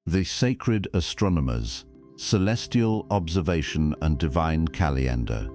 The Sacred Astronomers, Celestial Observation and Divine Calendar.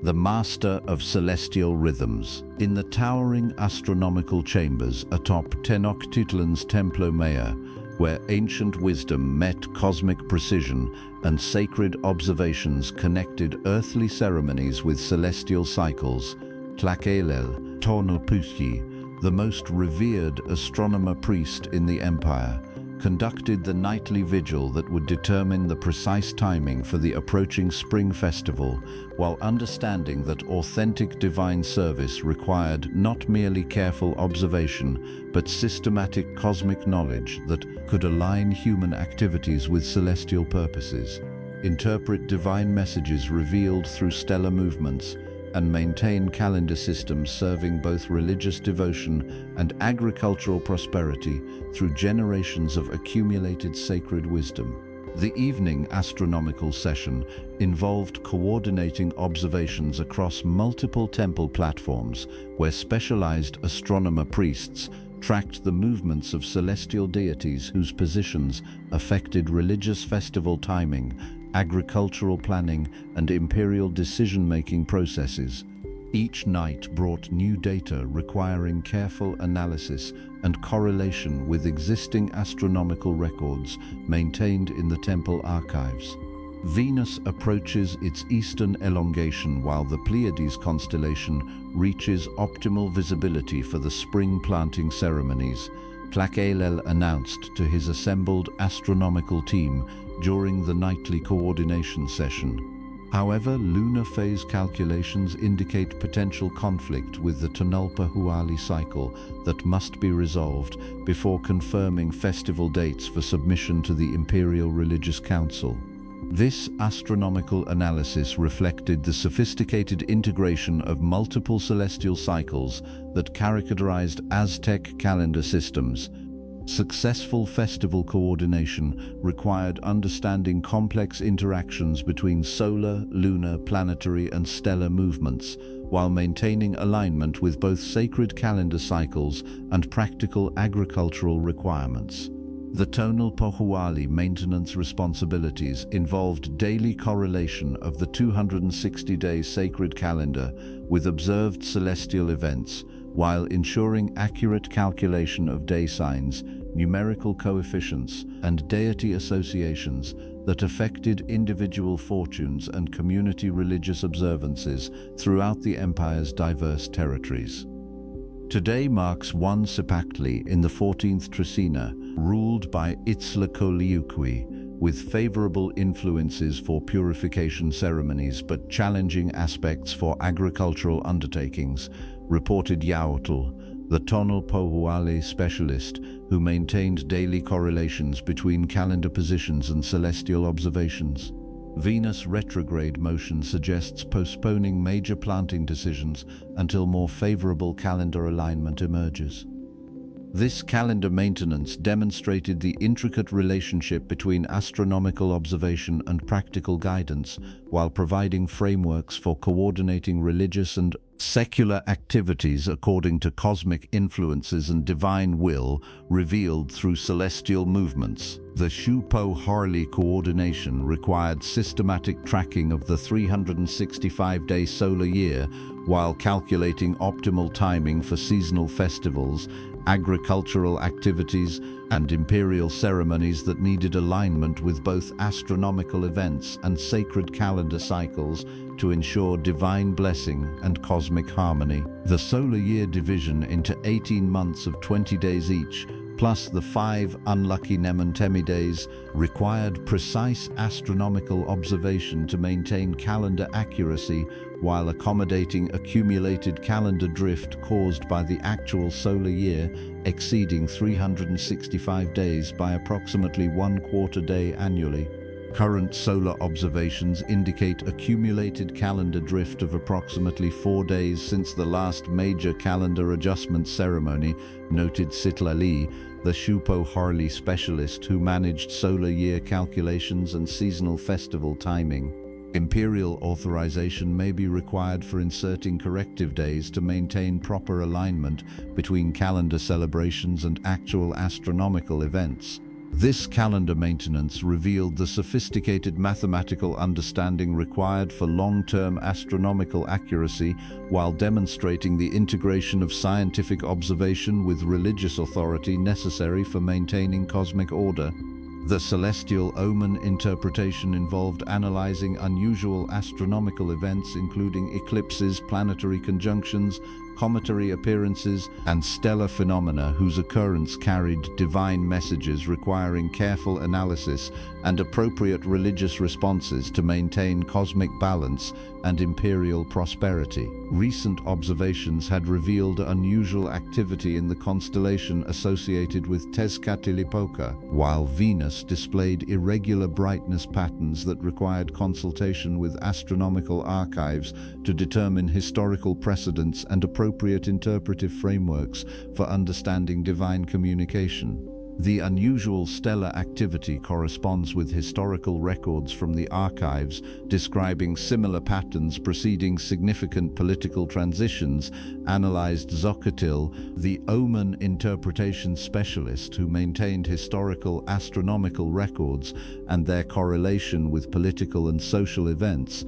The Master of Celestial Rhythms. In the towering astronomical chambers atop Tenochtitlan's Templo Maya, where ancient wisdom met cosmic precision and sacred observations connected earthly ceremonies with celestial cycles, Tlacaelel Tonalpouhqui, the most revered astronomer priest in the empire, conducted the nightly vigil that would determine the precise timing for the approaching spring festival, while understanding that authentic divine service required not merely careful observation, but systematic cosmic knowledge that could align human activities with celestial purposes, interpret divine messages revealed through stellar movements, and maintain calendar systems serving both religious devotion and agricultural prosperity through generations of accumulated sacred wisdom. The evening astronomical session involved coordinating observations across multiple temple platforms where specialized astronomer priests tracked the movements of celestial deities whose positions affected religious festival timing, agricultural planning, and imperial decision-making processes. Each night brought new data requiring careful analysis and correlation with existing astronomical records maintained in the temple archives. Venus approaches its eastern elongation while the Pleiades constellation reaches optimal visibility for the spring planting ceremonies, Tlacaelel announced to his assembled astronomical team during the nightly coordination session. However, lunar phase calculations indicate potential conflict with the Tonalpouhqui cycle that must be resolved before confirming festival dates for submission to the Imperial Religious Council. This astronomical analysis reflected the sophisticated integration of multiple celestial cycles that characterized Aztec calendar systems. Successful festival coordination required understanding complex interactions between solar, lunar, planetary, and stellar movements, while maintaining alignment with both sacred calendar cycles and practical agricultural requirements. The Tonalpouhqui maintenance responsibilities involved daily correlation of the 260-day sacred calendar with observed celestial events, while ensuring accurate calculation of day signs, numerical coefficients, and deity associations that affected individual fortunes and community religious observances throughout the empire's diverse territories. Today marks 1 Cipactli in the 14th Trecina, ruled by Tlacaelel, with favorable influences for purification ceremonies but challenging aspects for agricultural undertakings, reported Yaotl, the Tonalpouhqui specialist who maintained daily correlations between calendar positions and celestial observations. Venus retrograde motion suggests postponing major planting decisions until more favorable calendar alignment emerges. This calendar maintenance demonstrated the intricate relationship between astronomical observation and practical guidance, while providing frameworks for coordinating religious and secular activities according to cosmic influences and divine will revealed through celestial movements. The Tonalpouhqui coordination required systematic tracking of the 365-day solar year while calculating optimal timing for seasonal festivals, agricultural activities, and imperial ceremonies that needed alignment with both astronomical events and sacred calendar cycles to ensure divine blessing and cosmic harmony. The solar year division into 18 months of 20 days each, plus the 5 unlucky Nemontemi days, required precise astronomical observation to maintain calendar accuracy while accommodating accumulated calendar drift caused by the actual solar year exceeding 365 days by approximately 1/4 day annually. Current solar observations indicate accumulated calendar drift of approximately 4 days since the last major calendar adjustment ceremony, noted Tlacaelel, the Tonalpouhqui specialist who managed solar year calculations and seasonal festival timing. Imperial authorization may be required for inserting corrective days to maintain proper alignment between calendar celebrations and actual astronomical events. This calendar maintenance revealed the sophisticated mathematical understanding required for long-term astronomical accuracy while demonstrating the integration of scientific observation with religious authority necessary for maintaining cosmic order. The celestial omen interpretation involved analyzing unusual astronomical events including eclipses, planetary conjunctions, cometary appearances, and stellar phenomena whose occurrence carried divine messages requiring careful analysis and appropriate religious responses to maintain cosmic balance and imperial prosperity. Recent observations had revealed unusual activity in the constellation associated with Tlacaelel, while Venus displayed irregular brightness patterns that required consultation with astronomical archives to determine historical precedents and appropriate interpretive frameworks for understanding divine communication. The unusual stellar activity corresponds with historical records from the archives describing similar patterns preceding significant political transitions, analyzed Tlacaelel, the omen interpretation specialist who maintained historical astronomical records and their correlation with political and social events.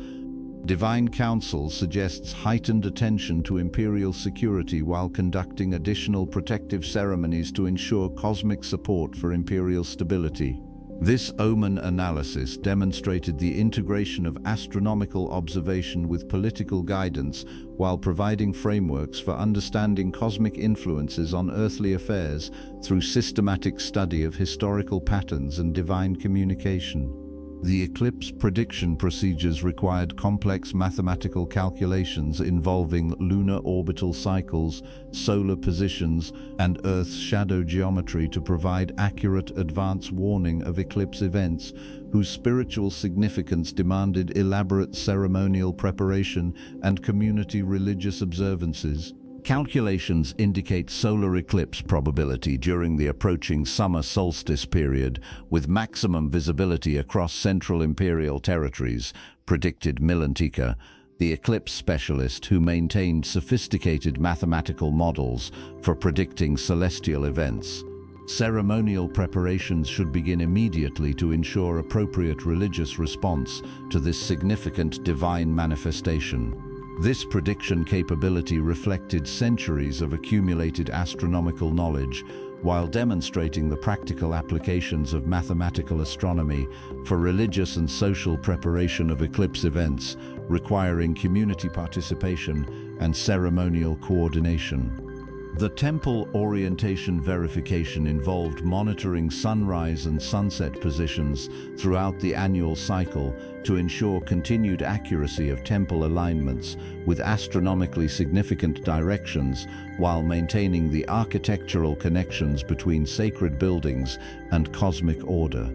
Divine Council suggests heightened attention to imperial security while conducting additional protective ceremonies to ensure cosmic support for imperial stability. This omen analysis demonstrated the integration of astronomical observation with political guidance while providing frameworks for understanding cosmic influences on earthly affairs through systematic study of historical patterns and divine communication. The eclipse prediction procedures required complex mathematical calculations involving lunar orbital cycles, solar positions, and Earth's shadow geometry to provide accurate advance warning of eclipse events, whose spiritual significance demanded elaborate ceremonial preparation and community religious observances. Calculations indicate solar eclipse probability during the approaching summer solstice period, with maximum visibility across central imperial territories, predicted Milantica, the eclipse specialist who maintained sophisticated mathematical models for predicting celestial events. Ceremonial preparations should begin immediately to ensure appropriate religious response to this significant divine manifestation. This prediction capability reflected centuries of accumulated astronomical knowledge, while demonstrating the practical applications of mathematical astronomy for religious and social preparation of eclipse events, requiring community participation and ceremonial coordination. The temple orientation verification involved monitoring sunrise and sunset positions throughout the annual cycle to ensure continued accuracy of temple alignments with astronomically significant directions while maintaining the architectural connections between sacred buildings and cosmic order.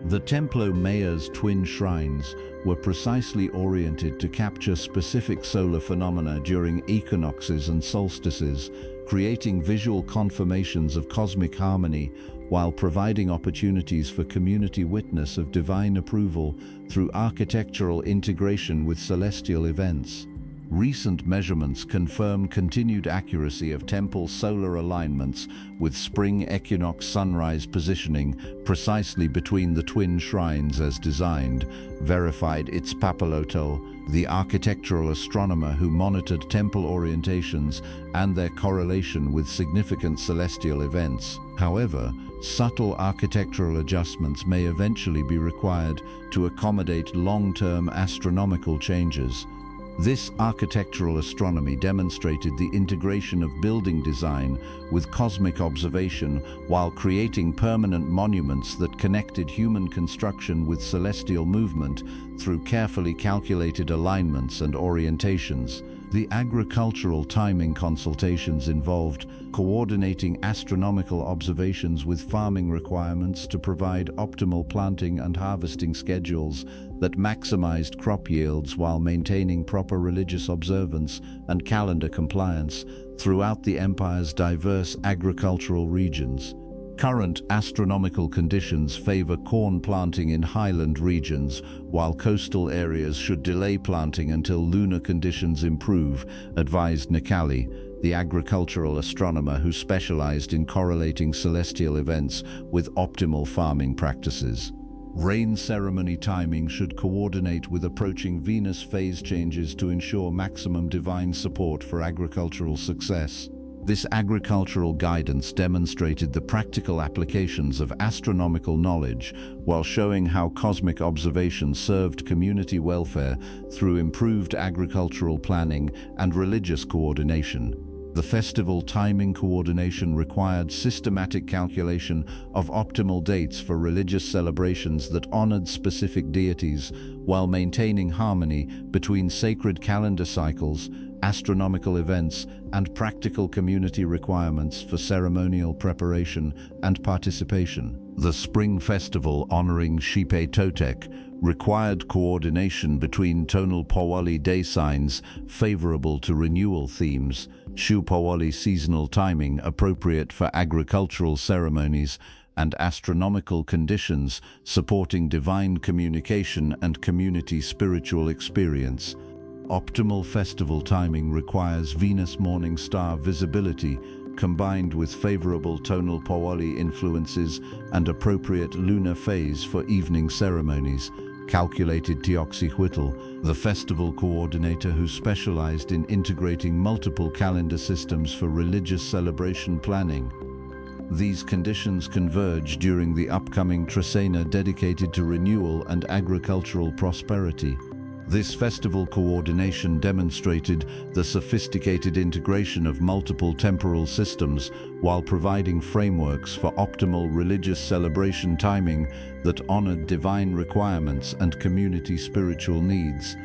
The Templo Mayor's twin shrines were precisely oriented to capture specific solar phenomena during equinoxes and solstices, creating visual confirmations of cosmic harmony while providing opportunities for community witness of divine approval through architectural integration with celestial events. Recent measurements confirm continued accuracy of temple solar alignments, with spring equinox sunrise positioning precisely between the twin shrines as designed, verified Itzpapalotl, the architectural astronomer who monitored temple orientations and their correlation with significant celestial events. However, subtle architectural adjustments may eventually be required to accommodate long-term astronomical changes. This architectural astronomy demonstrated the integration of building design with cosmic observation while creating permanent monuments that connected human construction with celestial movement through carefully calculated alignments and orientations. The agricultural timing consultations involved coordinating astronomical observations with farming requirements to provide optimal planting and harvesting schedules that maximized crop yields while maintaining proper religious observance and calendar compliance throughout the empire's diverse agricultural regions. Current astronomical conditions favor corn planting in highland regions, while coastal areas should delay planting until lunar conditions improve, advised Tlacaelel. the agricultural astronomer who specialized in correlating celestial events with optimal farming practices. Rain ceremony timing should coordinate with approaching Venus phase changes to ensure maximum divine support for agricultural success. This agricultural guidance demonstrated the practical applications of astronomical knowledge while showing how cosmic observation served community welfare through improved agricultural planning and religious coordination. The festival timing coordination required systematic calculation of optimal dates for religious celebrations that honored specific deities while maintaining harmony between sacred calendar cycles, astronomical events, and practical community requirements for ceremonial preparation and participation. The spring festival honoring Xipe Totec required coordination between Tonalpouhqui day signs favorable to renewal themes, Xiupouhqui seasonal timing appropriate for agricultural ceremonies, and astronomical conditions supporting divine communication and community spiritual experience. Optimal festival timing requires Venus morning star visibility combined with favorable Tonalpouhqui influences and appropriate lunar phase for evening ceremonies. Calculated Tlacaelel, the festival coordinator who specialized in integrating multiple calendar systems for religious celebration planning. These conditions converge during the upcoming Trecena dedicated to renewal and agricultural prosperity. This festival coordination demonstrated the sophisticated integration of multiple temporal systems while providing frameworks for optimal religious celebration timing that honored divine requirements and community spiritual needs.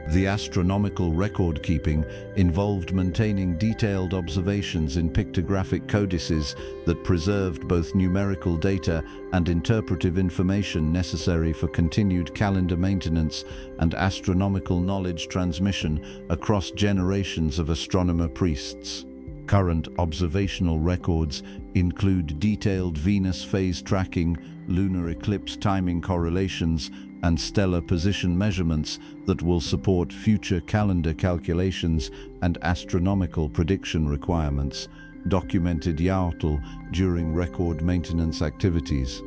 The astronomical record-keeping involved maintaining detailed observations in pictographic codices that preserved both numerical data and interpretive information necessary for continued calendar maintenance and astronomical knowledge transmission across generations of astronomer priests. Current observational records include detailed Venus phase tracking, lunar eclipse timing correlations, and stellar position measurements that will support future calendar calculations and astronomical prediction requirements, documented YARTL during record maintenance activities.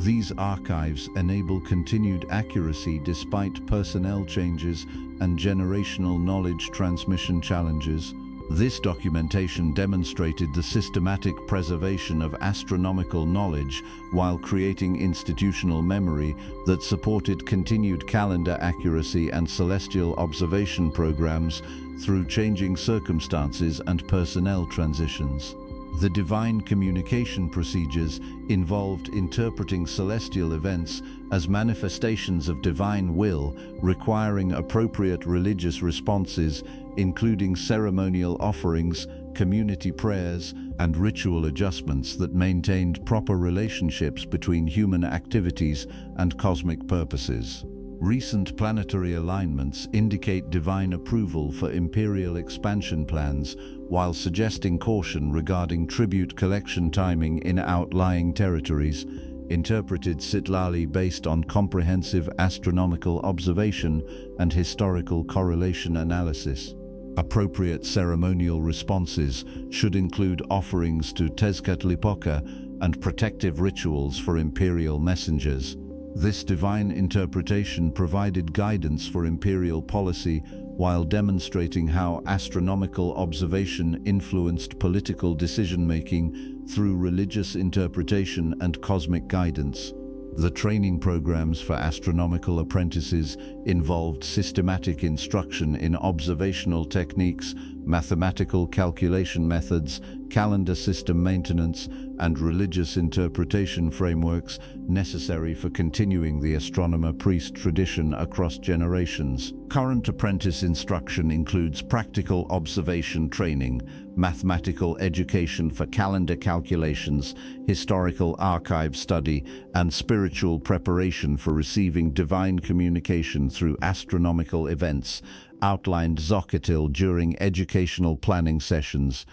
These archives enable continued accuracy despite personnel changes and generational knowledge transmission challenges. This documentation demonstrated the systematic preservation of astronomical knowledge while creating institutional memory that supported continued calendar accuracy and celestial observation programs through changing circumstances and personnel transitions. The divine communication procedures involved interpreting celestial events as manifestations of divine will, requiring appropriate religious responses, including ceremonial offerings, community prayers, and ritual adjustments that maintained proper relationships between human activities and cosmic purposes. Recent planetary alignments indicate divine approval for imperial expansion plans, while suggesting caution regarding tribute collection timing in outlying territories, interpreted Tlacaelel based on comprehensive astronomical observation and historical correlation analysis. Appropriate ceremonial responses should include offerings to Tezcatlipoca and protective rituals for imperial messengers. This divine interpretation provided guidance for imperial policy while demonstrating how astronomical observation influenced political decision-making through religious interpretation and cosmic guidance. The training programs for astronomical apprentices involved systematic instruction in observational techniques, mathematical calculation methods, calendar system maintenance, and religious interpretation frameworks necessary for continuing the astronomer-priest tradition across generations. Current apprentice instruction includes practical observation training, mathematical education for calendar calculations, historical archive study, and spiritual preparation for receiving divine communication through astronomical events, outlined Tlacaelel during educational planning sessions.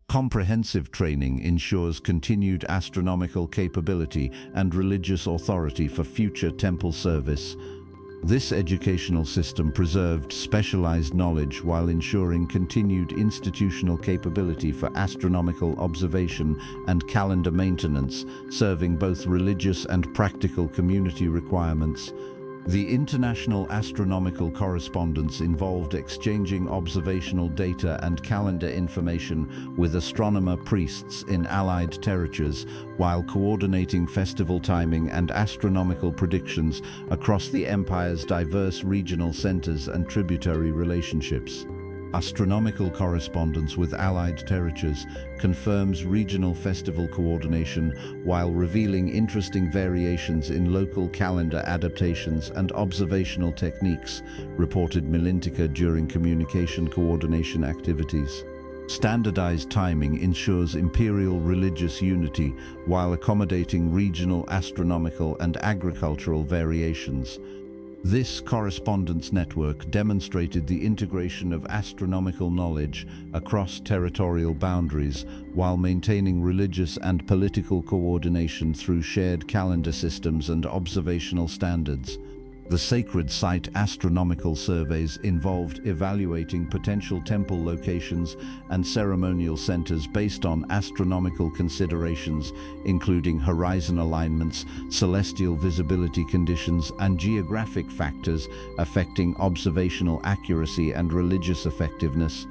Comprehensive training ensures continued astronomical capability and religious authority for future temple service. This educational system preserved specialized knowledge while ensuring continued institutional capability for astronomical observation and calendar maintenance, serving both religious and practical community requirements. The international astronomical correspondence involved exchanging observational data and calendar information with astronomer priests in allied territories, while coordinating festival timing and astronomical predictions across the empire's diverse regional centers and tributary relationships. Astronomical correspondence with allied territories confirms regional festival coordination while revealing interesting variations in local calendar adaptations and observational techniques, reported Milintica during communication coordination activities. Standardized timing ensures imperial religious unity while accommodating regional astronomical and agricultural variations. This correspondence network demonstrated the integration of astronomical knowledge across territorial boundaries while maintaining religious and political coordination through shared calendar systems and observational standards. The sacred site astronomical surveys involved evaluating potential temple locations and ceremonial centers based on astronomical considerations, including horizon alignments, celestial visibility conditions, and geographic factors affecting observational accuracy and religious effectiveness.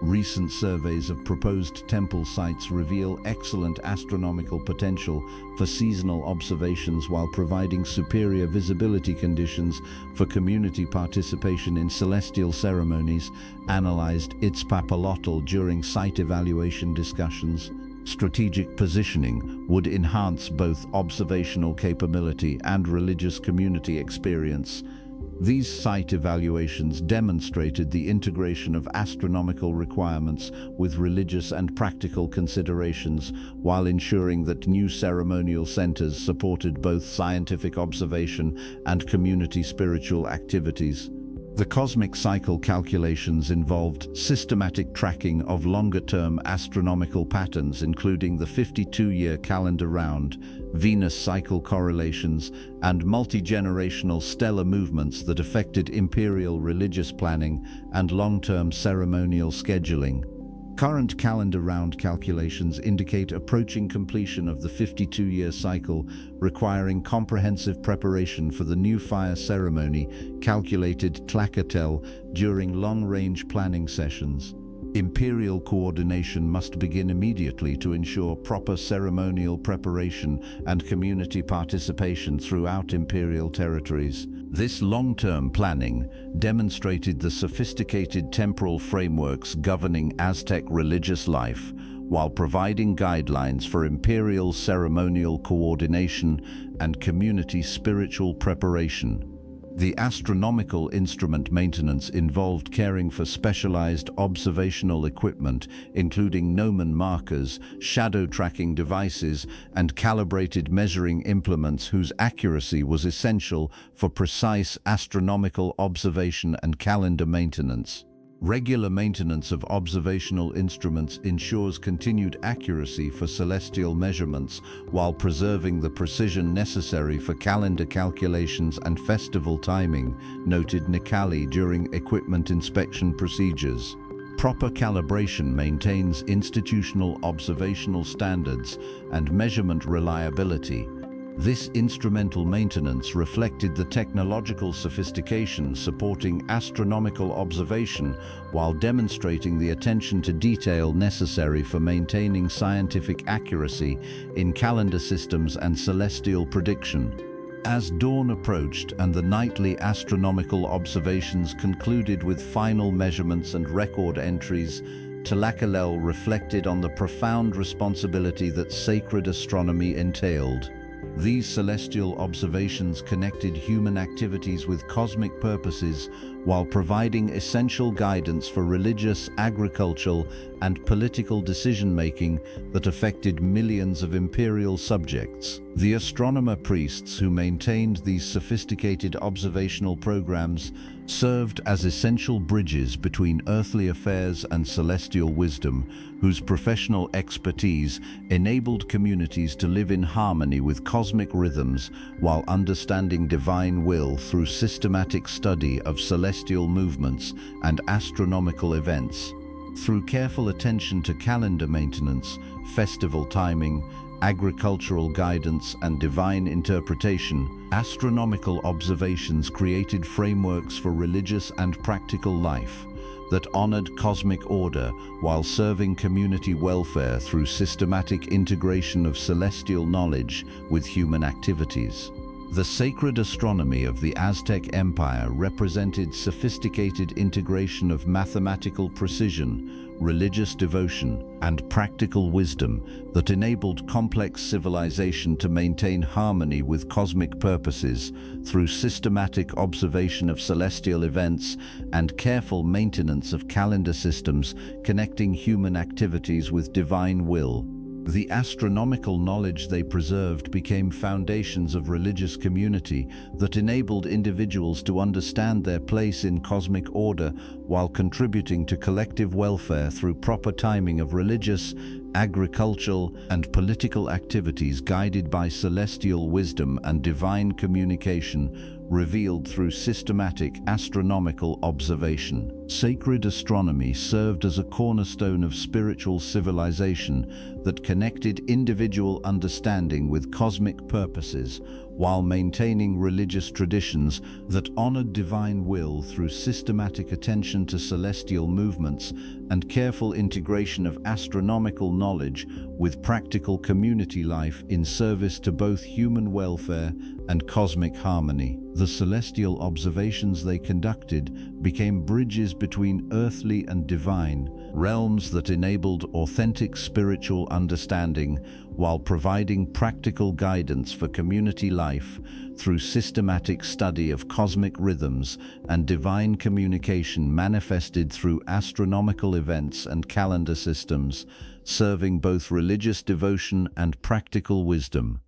Recent surveys of proposed temple sites reveal excellent astronomical potential for seasonal observations while providing superior visibility conditions for community participation in celestial ceremonies, analyzed Itzpapalotl during site evaluation discussions. Strategic positioning would enhance both observational capability and religious community experience. These site evaluations demonstrated the integration of astronomical requirements with religious and practical considerations, while ensuring that new ceremonial centers supported both scientific observation and community spiritual activities. The cosmic cycle calculations involved systematic tracking of longer-term astronomical patterns, including the 52-year calendar round, Venus cycle correlations, and multi-generational stellar movements that affected imperial religious planning and long-term ceremonial scheduling. Current calendar round calculations indicate approaching completion of the 52-year cycle, requiring comprehensive preparation for the new fire ceremony, calculated Tlacaelel during long-range planning sessions. Imperial coordination must begin immediately to ensure proper ceremonial preparation and community participation throughout imperial territories. This long-term planning demonstrated the sophisticated temporal frameworks governing Aztec religious life, while providing guidelines for imperial ceremonial coordination and community spiritual preparation. The astronomical instrument maintenance involved caring for specialized observational equipment, including gnomon markers, shadow tracking devices, and calibrated measuring implements whose accuracy was essential for precise astronomical observation and calendar maintenance. Regular maintenance of observational instruments ensures continued accuracy for celestial measurements while preserving the precision necessary for calendar calculations and festival timing, noted Nikali during equipment inspection procedures. Proper calibration maintains institutional observational standards and measurement reliability. This instrumental maintenance reflected the technological sophistication supporting astronomical observation while demonstrating the attention to detail necessary for maintaining scientific accuracy in calendar systems and celestial prediction. As dawn approached and the nightly astronomical observations concluded with final measurements and record entries, Tlacaelel reflected on the profound responsibility that sacred astronomy entailed. These celestial observations connected human activities with cosmic purposes, while providing essential guidance for religious, agricultural, and political decision-making that affected millions of imperial subjects. The astronomer priests who maintained these sophisticated observational programs served as essential bridges between earthly affairs and celestial wisdom, whose professional expertise enabled communities to live in harmony with cosmic rhythms while understanding divine will through systematic study of celestial movements and astronomical events. Through careful attention to calendar maintenance, festival timing, agricultural guidance, and divine interpretation, astronomical observations created frameworks for religious and practical life that honored cosmic order while serving community welfare through systematic integration of celestial knowledge with human activities. The sacred astronomy of the Aztec Empire represented sophisticated integration of mathematical precision, religious devotion, and practical wisdom that enabled complex civilization to maintain harmony with cosmic purposes through systematic observation of celestial events and careful maintenance of calendar systems connecting human activities with divine will. The astronomical knowledge they preserved became foundations of religious community that enabled individuals to understand their place in cosmic order while contributing to collective welfare through proper timing of religious, agricultural, and political activities guided by celestial wisdom and divine communication revealed through systematic astronomical observation. Sacred astronomy served as a cornerstone of spiritual civilization that connected individual understanding with cosmic purposes while maintaining religious traditions that honored divine will through systematic attention to celestial movements and careful integration of astronomical knowledge with practical community life in service to both human welfare and cosmic harmony. The celestial observations they conducted became bridges between earthly and divine, realms that enabled authentic spiritual understanding while providing practical guidance for community life through systematic study of cosmic rhythms and divine communication manifested through astronomical events and calendar systems, serving both religious devotion and practical wisdom.